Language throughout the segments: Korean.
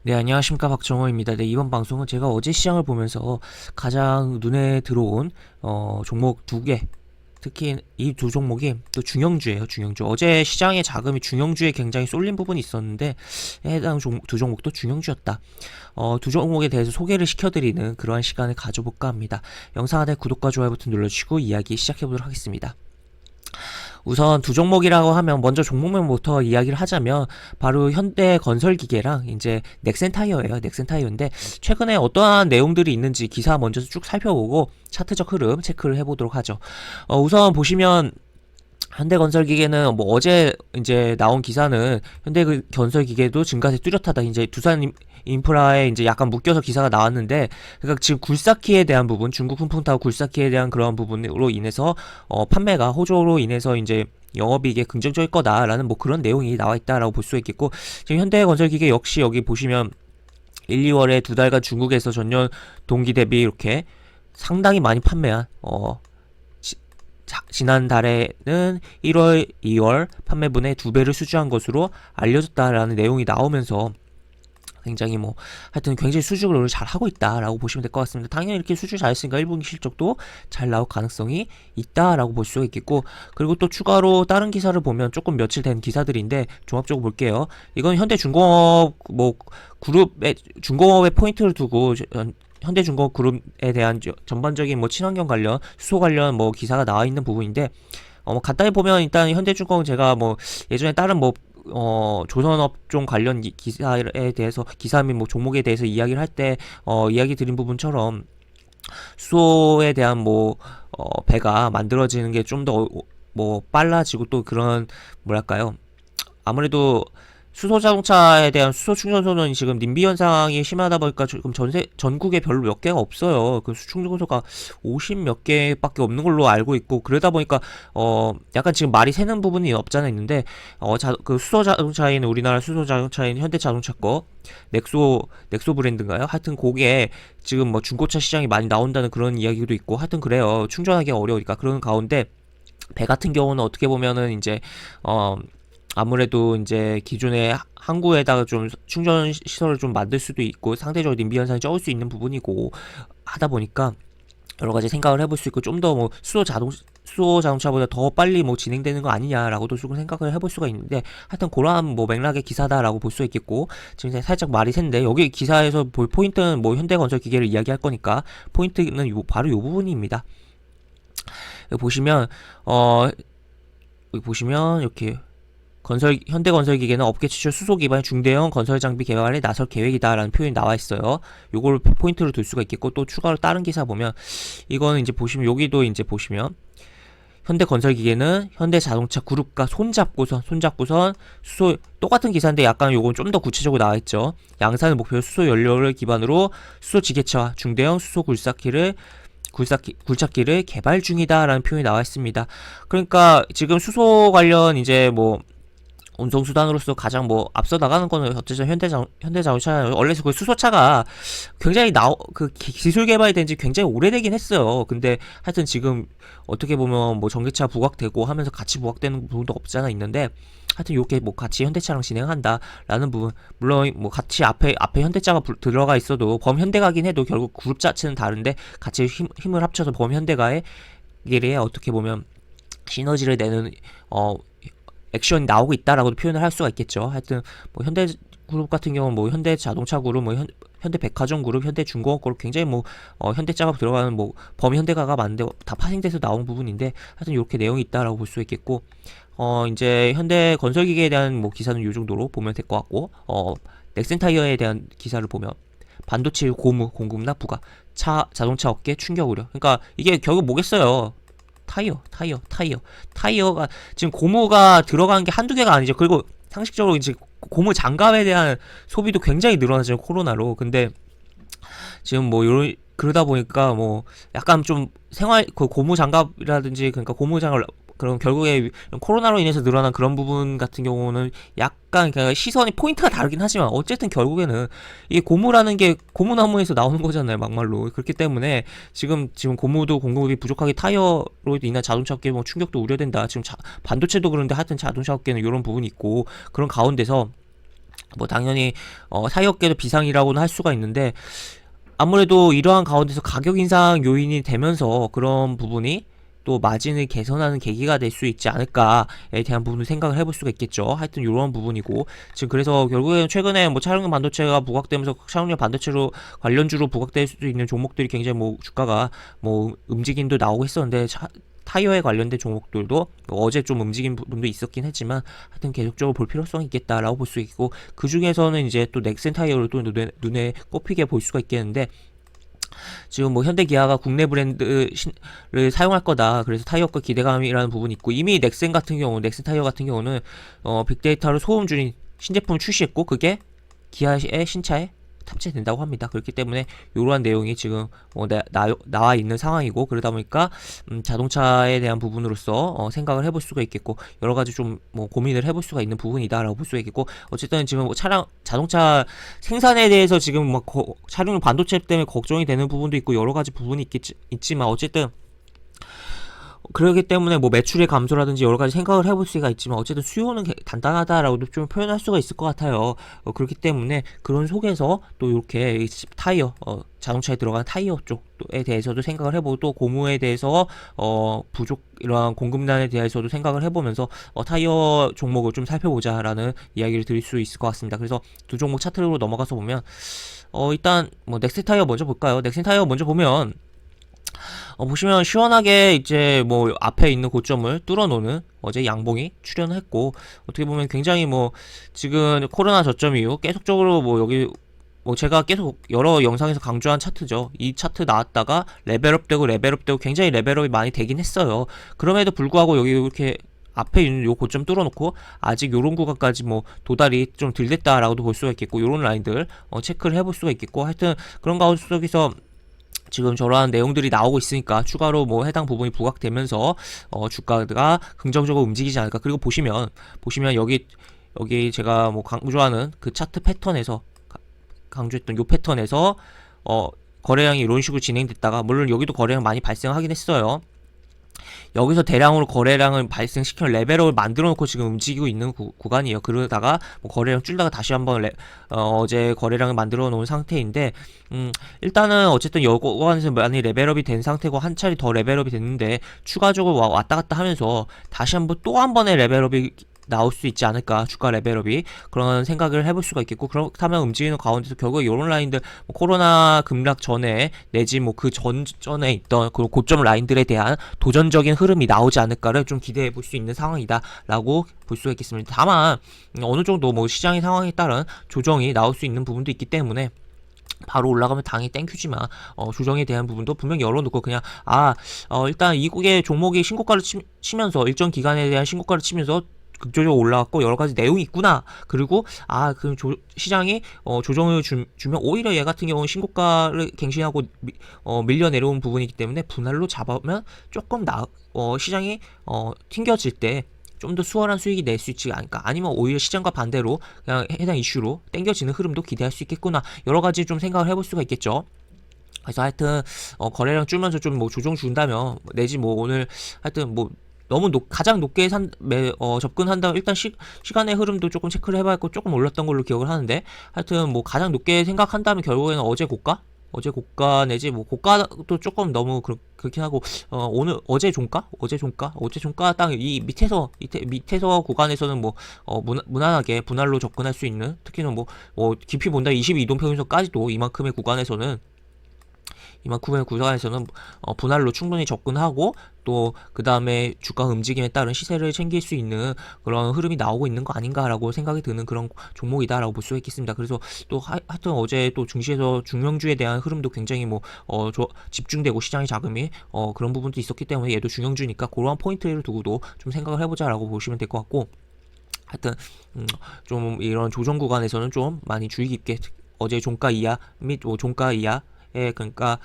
네, 안녕하십니까. 박정호입니다. 네, 이번 방송은 제가 어제 시장을 보면서 가장 눈에 들어온 종목 두 개, 특히 이 두 종목이 또 중형주예요. 중형주. 어제 시장의 자금이 중형주에 굉장히 쏠린 부분이 있었는데 해당 두 종목도 중형주였다. 두 종목에 대해서 소개를 시켜드리는 그러한 시간을 가져볼까 합니다. 영상 하단에 구독과 좋아요 버튼 눌러주시고 이야기 시작해보도록 하겠습니다. 우선 두 종목이라고 하면 먼저 종목명부터 이야기를 하자면 바로 현대건설기계랑 이제 넥센타이어예요. 넥센타이어인데 최근에 어떠한 내용들이 있는지 기사 먼저 쭉 살펴보고 차트적 흐름 체크를 해보도록 하죠. 우선 보시면 현대건설기계는 뭐 어제 이제 나온 기사는 현대건설기계도 증가세 뚜렷하다. 이제 두산 인프라에 이제 약간 묶여서 기사가 나왔는데, 그러니까 지금 굴삭기에 대한 부분, 중국 훈풍타워 굴삭기에 대한 그런 부분으로 인해서 판매가 호조로 인해서 이제 영업이익에 긍정적일 거다라는 뭐 그런 내용이 나와 있다라고 볼 수 있겠고, 지금 현대건설기계 역시 여기 보시면 1, 2월에 두 달간 중국에서 전년 동기 대비 이렇게 상당히 많이 판매한 지난달에는 1월, 2월 판매분의 2배를 수주한 것으로 알려졌다라는 내용이 나오면서 굉장히 뭐 하여튼 굉장히 수주를 잘 하고 있다라고 보시면 될 것 같습니다. 당연히 이렇게 수주 잘했으니까 1분기 실적도 잘 나올 가능성이 있다라고 볼 수가 있겠고, 그리고 또 추가로 다른 기사를 보면 조금 며칠 된 기사들인데 종합적으로 볼게요. 이건 현대중공업 뭐 그룹의 중공업에 포인트를 두고 현대중공업 그룹에 대한 전반적인 뭐 친환경 관련, 수소 관련 뭐 기사가 나와 있는 부분인데, 뭐 간단히 보면 일단 현대중공업 제가 뭐 예전에 다른 뭐 조선업종 관련 기사에 대해서 기사 및 뭐 종목에 대해서 이야기를 할 때 이야기 드린 부분처럼 수소에 대한 뭐 배가 만들어지는 게 좀 더 뭐 빨라지고 또 그런 뭐랄까요, 아무래도 수소 자동차에 대한 수소 충전소는 지금 님비 현상이 심하다 보니까 지금 전국에 별로 몇 개가 없어요. 그 충전소가 50 몇 개밖에 없는 걸로 알고 있고, 그러다 보니까 약간 지금 말이 새는 부분이 없잖아 있는데, 그 수소 자동차인 우리나라 수소 자동차인 현대자동차 거 넥소 브랜드인가요? 하여튼 그게 지금 뭐 중고차 시장이 많이 나온다는 그런 이야기도 있고, 하여튼 그래요. 충전하기가 어려우니까. 그런 가운데 배 같은 경우는 어떻게 보면은 이제 어 아무래도 이제 기존의 항구에다가 좀 충전 시설을 좀 만들 수도 있고 상대적으로 님비 현상이 적을 수 있는 부분이고 하다 보니까 여러 가지 생각을 해볼 수 있고, 좀 더 뭐 수소 자동차보다 더 빨리 뭐 진행되는 거 아니냐라고도 조금 생각을 해볼 수가 있는데, 하여튼 그러한 뭐 맥락의 기사다라고 볼 수 있겠고, 지금 살짝 말이 샜는데 여기 기사에서 볼 포인트는 뭐 현대건설 기계를 이야기할 거니까 포인트는 바로 요 부분입니다. 여기 보시면 여기 보시면 이렇게 현대건설기계는 업계 추출 수소 기반의 중대형 건설 장비 개발에 나설 계획이다라는 표현이 나와 있어요. 요거를 포인트로 둘 수가 있겠고, 또 추가로 다른 기사 보면 이거는 이제 보시면 여기도 이제 보시면 현대건설기계는 현대자동차 그룹과 손잡고선 수소, 똑같은 기사인데 약간 요건 좀 더 구체적으로 나와 있죠. 양산을 목표로 수소 연료를 기반으로 수소 지게차와 중대형 수소 굴착기를 개발 중이다라는 표현이 나와 있습니다. 그러니까 지금 수소 관련 이제 뭐 운송수단으로서 가장 뭐 앞서 나가는 거는 어쨌든 현대자동차예요. 원래 그 수소차가 굉장히 그 기술 개발이 된 지 굉장히 오래되긴 했어요. 근데 하여튼 지금 어떻게 보면 뭐 전기차 부각되고 하면서 같이 부각되는 부분도 없잖아 있는데, 하여튼 요게 뭐 같이 현대차랑 진행한다라는 부분, 물론 뭐 같이 앞에 현대차가 들어가 있어도 범현대가긴 해도 결국 그룹 자체는 다른데 같이 힘을 합쳐서 범현대가에 이게 어떻게 보면 시너지를 내는 액션이 나오고 있다라고도 표현을 할 수가 있겠죠. 하여튼 뭐 현대그룹 같은 경우는 뭐 현대자동차 그룹, 뭐 현대백화점 그룹, 현대중공업 그룹, 굉장히 뭐 현대자가 들어가는 뭐 범현대가가 많은데 다 파생돼서 나온 부분인데, 하여튼 이렇게 내용이 있다라고 볼 수 있겠고, 이제 현대건설기계에 대한 뭐 기사는 이 정도로 보면 될 것 같고, 넥센타이어에 대한 기사를 보면 반도체 고무 공급나 부과, 자동차 업계 충격 우려. 그러니까 이게 결국 뭐겠어요? 타이어가 지금 고무가 들어간 게 한두 개가 아니죠. 그리고 상식적으로 이제 고무 장갑에 대한 소비도 굉장히 늘어나죠, 코로나로. 근데 지금 뭐 요런 그러다 보니까 뭐 약간 좀 그 고무 장갑이라든지, 그러니까 고무 장갑, 그럼 결국에 코로나로 인해서 늘어난 그런 부분 같은 경우는 약간 그러니까 시선이 포인트가 다르긴 하지만 어쨌든 결국에는 이게 고무라는 게 고무나무에서 나오는 거잖아요, 막말로. 그렇기 때문에 지금 고무도 공급이 부족하게 타이어로 인한 자동차 업계 뭐 충격도 우려된다. 지금 반도체도 그런데 하여튼 자동차 업계는 이런 부분이 있고, 그런 가운데서 뭐 당연히 타이어계도 비상이라고는 할 수가 있는데, 아무래도 이러한 가운데서 가격 인상 요인이 되면서 그런 부분이 또 마진을 개선하는 계기가 될 수 있지 않을까에 대한 부분을 생각을 해볼 수가 있겠죠. 하여튼 이런 부분이고, 지금 그래서 결국에는 최근에 뭐 차량용 반도체가 부각되면서 차량용 반도체로 관련주로 부각될 수도 있는 종목들이 굉장히 뭐 주가가 뭐 움직임도 나오고 했었는데, 타이어에 관련된 종목들도 어제 좀 움직인 부분도 있었긴 했지만, 하여튼 계속적으로 볼 필요성이 있겠다라고 볼 수 있고, 그 중에서는 이제 또 넥센 타이어를 또 눈에 꼽히게 볼 수가 있겠는데, 지금 뭐 현대 기아가 국내 브랜드를 사용할 거다. 그래서 타이어과 기대감이라는 부분이 있고, 이미 넥센 타이어 같은 경우는 빅데이터로 소음 줄인 신제품을 출시했고, 그게 기아의 신차에 탑재된다고 합니다. 그렇기 때문에 이러한 내용이 지금 나와 있는 상황이고, 그러다 보니까 자동차에 대한 부분으로서 생각을 해볼 수가 있겠고, 여러 가지 좀 뭐 고민을 해볼 수가 있는 부분이다라고 볼 수가 있겠고, 어쨌든 지금 뭐 자동차 생산에 대해서 지금 막 차량 반도체 때문에 걱정이 되는 부분도 있고, 여러 가지 부분이 있지만, 어쨌든 그러기 때문에 뭐 매출의 감소라든지 여러 가지 생각을 해볼 수가 있지만, 어쨌든 수요는 단단하다라고도 좀 표현할 수가 있을 것 같아요. 그렇기 때문에 그런 속에서 또 이렇게 타이어, 자동차에 들어간 타이어 쪽에 대해서도 생각을 해보고, 또 고무에 대해서 부족 이러한 공급난에 대해서도 생각을 해보면서 타이어 종목을 좀 살펴보자라는 이야기를 드릴 수 있을 것 같습니다. 그래서 두 종목 차트로 넘어가서 보면, 일단 뭐 넥센 타이어 먼저 볼까요? 넥센 타이어 먼저 보면, 보시면 시원하게 이제 뭐 앞에 있는 고점을 뚫어놓는 어제 양봉이 출현했고, 어떻게 보면 굉장히 뭐 지금 코로나 저점 이후 계속적으로 뭐 여기 뭐 제가 계속 여러 영상에서 강조한 차트죠. 이 차트 나왔다가 레벨업되고 굉장히 레벨업이 많이 되긴 했어요. 그럼에도 불구하고 여기 이렇게 앞에 있는 요 고점 뚫어놓고 아직 요런 구간까지 뭐 도달이 좀 덜 됐다라고도 볼 수가 있겠고, 요런 라인들 체크를 해볼 수가 있겠고, 하여튼 그런 가운데 속에서 지금 저러한 내용들이 나오고 있으니까 추가로 뭐 해당 부분이 부각되면서 주가가 긍정적으로 움직이지 않을까. 그리고 보시면 여기 제가 뭐 강조하는 그 차트 패턴에서 강조했던 요 패턴에서 거래량이 이런 식으로 진행됐다가, 물론 여기도 거래량 많이 발생하긴 했어요. 여기서 대량으로 거래량을 발생시키는 레벨업을 만들어 놓고 지금 움직이고 있는 구간이에요. 그러다가 뭐 거래량 줄다가 다시 한번 어제 거래량을 만들어 놓은 상태인데, 일단은 어쨌든 여기서 많이 레벨업이 된 상태고, 한 차례 더 레벨업이 됐는데 추가적으로 왔다 갔다 하면서 다시 한번 또 한 번의 레벨업이 나올 수 있지 않을까, 주가 레벨업이. 그런 생각을 해볼 수가 있겠고, 그렇다면 움직이는 가운데서 결국에 이런 라인들, 뭐 코로나 급락 전에 내지 뭐 그 전에 있던 그 고점 라인들에 대한 도전적인 흐름이 나오지 않을까를 좀 기대해 볼 수 있는 상황이다 라고 볼 수가 있겠습니다. 다만 어느 정도 뭐 시장의 상황에 따른 조정이 나올 수 있는 부분도 있기 때문에, 바로 올라가면 당연히 땡큐지만 조정에 대한 부분도 분명히 열어놓고, 그냥 일단 이국의 종목이 신고가를 치면서 일정 기간에 대한 신고가를 치면서 극적으로 올라왔고 여러 가지 내용이 있구나. 그리고 그 시장이 조정을 주면 오히려 얘 같은 경우는 신고가를 갱신하고 밀려 내려온 부분이기 때문에 분할로 잡으면 조금 시장이 튕겨질 때 좀 더 수월한 수익이 낼 수 있지 않을까. 아니면 오히려 시장과 반대로 그냥 해당 이슈로 땡겨지는 흐름도 기대할 수 있겠구나. 여러 가지 좀 생각을 해볼 수가 있겠죠. 그래서 하여튼 거래량 줄면서 좀 뭐 조정 준다면, 내지 뭐 오늘 하여튼 뭐 너무 가장 높게 접근한다면 일단 시간의 흐름도 조금 체크를 해봐야 했고, 조금 올랐던 걸로 기억을 하는데, 하여튼 뭐 가장 높게 생각한다면 결국에는 어제 고가 내지 뭐 고가도 조금 너무 그렇긴 하고, 어제 종가 딱 이 밑에서 구간에서는 뭐 무난하게 분할로 접근할 수 있는, 특히는 뭐 깊이 본다 22동 평균선까지도 이만큼의 구간에서는 분할로 충분히 접근하고, 또 그 다음에 주가 움직임에 따른 시세를 챙길 수 있는 그런 흐름이 나오고 있는 거 아닌가라고 생각이 드는 그런 종목이다라고 볼 수가 있겠습니다. 그래서 또 하여튼 어제 또 증시에서 중형주에 대한 흐름도 굉장히 집중되고 시장의 자금이 그런 부분도 있었기 때문에, 얘도 중형주니까 그러한 포인트를 두고도 좀 생각을 해보자라고 보시면 될 것 같고, 하여튼 좀 이런 조정 구간에서는 좀 많이 주의 깊게, 어제 종가 이하 및 종가 이하 그러니까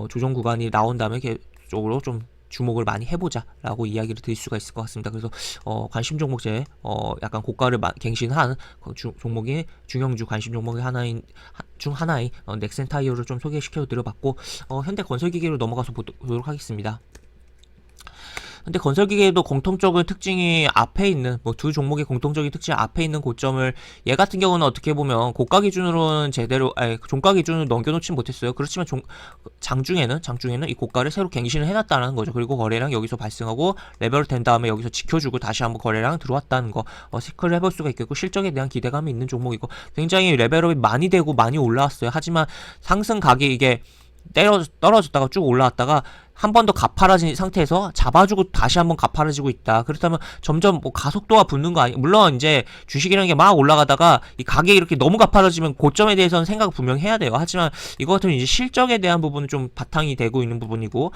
조정 구간이 나온다면 계속적으로 좀 주목을 많이 해보자라고 이야기를 드릴 수가 있을 것 같습니다. 그래서 관심 종목제 약간 고가를 갱신한 종목이 중형주 관심 종목의 중 하나인 넥센 타이어를 좀 소개시켜 드려봤고, 현대 건설기계로 넘어가서 보도록 하겠습니다. 근데 건설기계도 공통적인 특징이 앞에 있는 뭐 두 종목의 공통적인 특징 앞에 있는 고점을 얘 같은 경우는 어떻게 보면 고가 기준으로는 제대로 아니 종가 기준으로 넘겨놓진 못했어요. 그렇지만 장중에는 이 고가를 새로 갱신을 해놨다는 거죠. 그리고 거래량 여기서 발생하고 레벨 된 다음에 여기서 지켜주고 다시 한번 거래량 들어왔다는 거 체크를 해볼 수가 있겠고 실적에 대한 기대감이 있는 종목이고 굉장히 레벨업이 많이 되고 많이 올라왔어요. 하지만 상승각이 이게 떨어졌다가 쭉 올라왔다가 한 번 더 가파라진 상태에서 잡아주고 다시 한번 가파라지고 있다. 그렇다면 점점 뭐 가속도가 붙는 거 아니? 물론 이제 주식이라는 게 막 올라가다가 이 가격이 이렇게 너무 가파라지면 고점에 대해서는 생각을 분명히 해야 돼요. 하지만 이거 같은 이제 실적에 대한 부분은 좀 바탕이 되고 있는 부분이고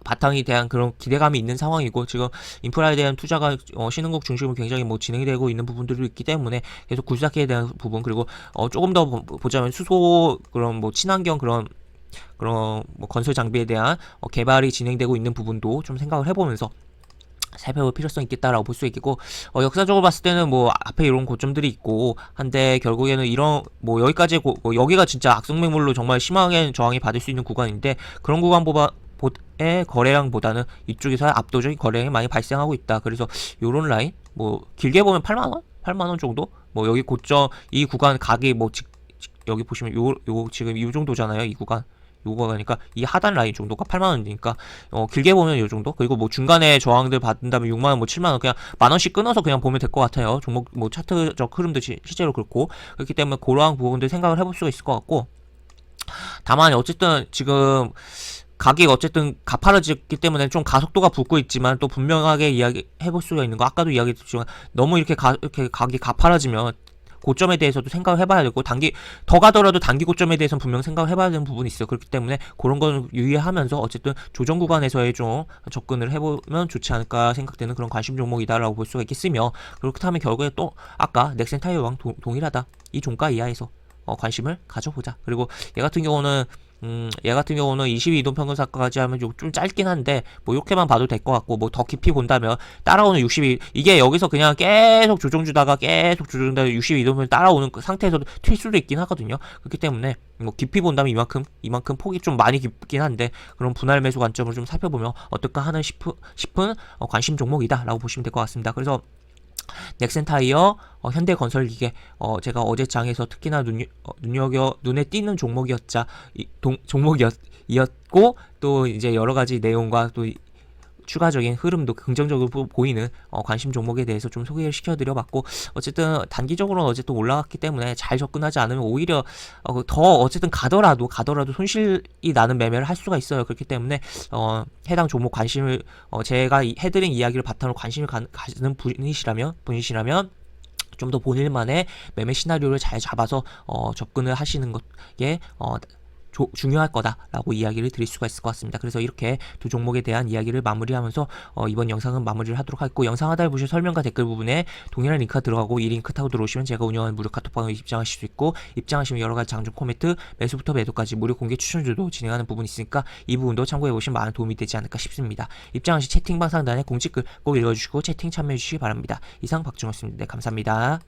바탕이 대한 그런 기대감이 있는 상황이고 지금 인프라에 대한 투자가 신흥국 중심으로 굉장히 뭐 진행이 되고 있는 부분들이 있기 때문에 계속 굴삭기에 대한 부분 그리고 조금 더 보자면 수소 그런 뭐 친환경 그런 뭐 건설 장비에 대한 개발이 진행되고 있는 부분도 좀 생각을 해보면서 살펴볼 필요성이 있겠다라고 볼 수 있겠고 역사적으로 봤을 때는 뭐 앞에 이런 고점들이 있고 한데 결국에는 이런 뭐 여기까지 뭐 여기가 진짜 악성매물로 정말 심하게 저항이 받을 수 있는 구간인데 그런 구간의 거래량보다는 이쪽에서 압도적인 거래량이 많이 발생하고 있다. 그래서 요런 라인 뭐 길게 보면 8만원? 8만원 정도? 뭐 여기 고점 이 구간 가격이 뭐 여기 보시면 요 지금 이 정도잖아요. 이 구간 요거가니까 이 하단 라인 정도가 8만원이니까 길게 보면 요 정도 그리고 뭐 중간에 저항들 받는다면 6만원 뭐 7만원 그냥 만원씩 끊어서 그냥 보면 될 것 같아요. 종목 뭐 차트적 흐름도 실제로 그렇고 그렇기 때문에 그러한 부분들 생각을 해볼 수가 있을 것 같고 다만 어쨌든 지금 가격이 어쨌든 가파라졌기 때문에 좀 가속도가 붙고 있지만 또 분명하게 이야기 해볼 수가 있는 거 아까도 이야기했지만 너무 이렇게 가격이 가파라지면 고점에 대해서도 생각을 해봐야 되고 더 가더라도 단기 고점에 대해서는 분명 생각을 해봐야 되는 부분이 있어요. 그렇기 때문에 그런 건 유의하면서 어쨌든 조정 구간에서의 좀 접근을 해보면 좋지 않을까 생각되는 그런 관심 종목이다라고 볼 수가 있겠으며 그렇다면 결국에 또 아까 넥센 타이어랑 동일하다. 이 종가 이하에서 관심을 가져보자. 그리고 얘 같은 경우는 22도 평균사까지 하면 좀 짧긴 한데 뭐 이렇게만 봐도 될 것 같고 뭐 더 깊이 본다면 따라오는 62 이게 여기서 그냥 계속 조정 주다가 62도면 따라오는 그 상태에서도 튈 수도 있긴 하거든요. 그렇기 때문에 뭐 깊이 본다면 이만큼 폭이 좀 많이 깊긴 한데 그런 분할 매수 관점을 좀 살펴보면 어떨까 하는 싶은 관심 종목이다라고 보시면 될 것 같습니다. 그래서 넥센 타이어, 현대건설기계, 제가 어제 장에서 특히나 눈에 띄는 종목이었고, 또 이제 여러 가지 내용과 또 추가적인 흐름도 긍정적으로 보이는 관심 종목에 대해서 좀 소개를 시켜드려봤고 어쨌든 단기적으로는 어쨌든 올라갔기 때문에 잘 접근하지 않으면 오히려 더 어쨌든 가더라도 손실이 나는 매매를 할 수가 있어요. 그렇기 때문에 해당 종목 관심을 제가 해드린 이야기를 바탕으로 관심을 가지는 분이시라면 좀 더 본인만의 매매 시나리오를 잘 잡아서 접근을 하시는 것에 중요할 거다라고 이야기를 드릴 수가 있을 것 같습니다. 그래서 이렇게 두 종목에 대한 이야기를 마무리하면서 이번 영상은 마무리를 하도록 하겠고 영상 하단에 보시면 설명과 댓글 부분에 동일한 링크가 들어가고 이 링크 타고 들어오시면 제가 운영하는 무료 카톡방에 입장하실 수 있고 입장하시면 여러가지 장중 코멘트 매수부터 매도까지 무료 공개 추천주도 진행하는 부분이 있으니까 이 부분도 참고해보시면 많은 도움이 되지 않을까 싶습니다. 입장 시 채팅방 상단에 공지글 꼭 읽어주시고 채팅 참여해주시기 바랍니다. 이상 박준호였습니다. 네, 감사합니다.